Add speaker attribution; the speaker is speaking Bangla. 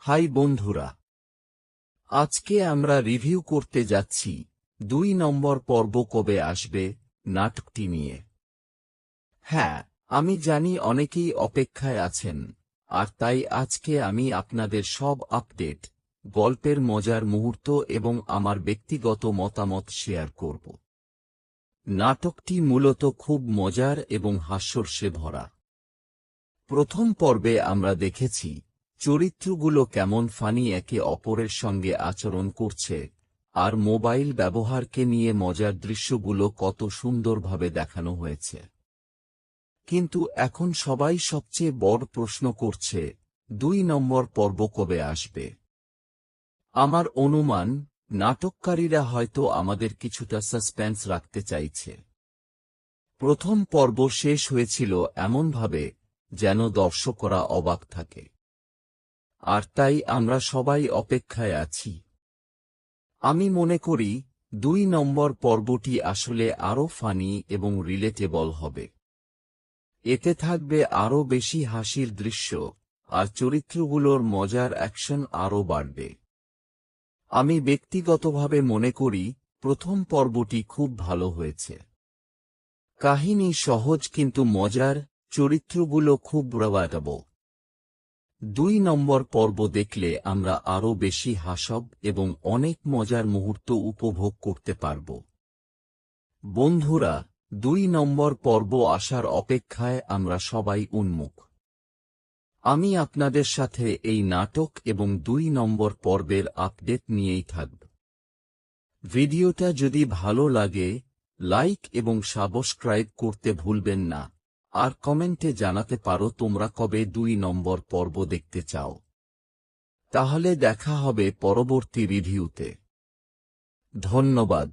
Speaker 1: হাই বন্ধুরা, আজকে আমরা রিভিউ করতে যাচ্ছি ২ নম্বর পর্ব কবে আসবে নাটকটি নিয়ে। হ্যাঁ, আমি জানি অনেকেই অপেক্ষায় আছেন, আর তাই আজকে আমি আপনাদের সব আপডেট, গল্পের মজার মুহূর্ত এবং আমার ব্যক্তিগত মতামত শেয়ার করব। নাটকটি মূলত খুব মজার এবং হাস্যরসে ভরা। প্রথম পর্বে আমরা দেখেছি চরিত্রগুলো কেমন ফানি একে অপরের সঙ্গে আচরণ করছে, আর মোবাইল ব্যবহারকে নিয়ে মজার দৃশ্যগুলো কত সুন্দরভাবে দেখানো হয়েছে। কিন্তু এখন সবাই সবচেয়ে বড় প্রশ্ন করছে, ২ নম্বর পর্ব কবে আসবে? আমার অনুমান, নাটককারীরা হয়তো আমাদের কিছুটা সাসপেন্স রাখতে চাইছে। প্রথম পর্ব শেষ হয়েছিল এমনভাবে যেন দর্শকরা অবাক থাকে, আর তাই আমরা সবাই অপেক্ষায় আছি। আমি মনে করি ২ নম্বর পর্বটি আসলে আরও ফানি এবং রিলেটেবল হবে। এতে থাকবে আরও বেশি হাসির দৃশ্য, আর চরিত্রগুলোর মজার অ্যাকশন আরও বাড়বে। আমি ব্যক্তিগতভাবে মনে করি প্রথম পর্বটি খুব ভালো হয়েছে। কাহিনী সহজ কিন্তু মজার, চরিত্রগুলো খুব রিলেটেবল। ২ নম্বর পর্ব দেখলে আমরা আরও বেশি হাসব এবং অনেক মজার মুহূর্ত উপভোগ করতে পারব। বন্ধুরা, ২ নম্বর পর্ব আসার অপেক্ষায় আমরা সবাই উন্মুখ। আমি আপনাদের সাথে এই নাটক এবং ২ নম্বর পর্বের আপডেট নিয়েই থাকব। ভিডিওটা যদি ভালো লাগে, লাইক এবং সাবস্ক্রাইব করতে ভুলবেন না, আর কমেন্টে জানাতে পারো তোমরা কবে ২ নম্বর পর্ব দেখতে চাও। তাহলে দেখা হবে পরবর্তী রিভিউতে। ধন্যবাদ।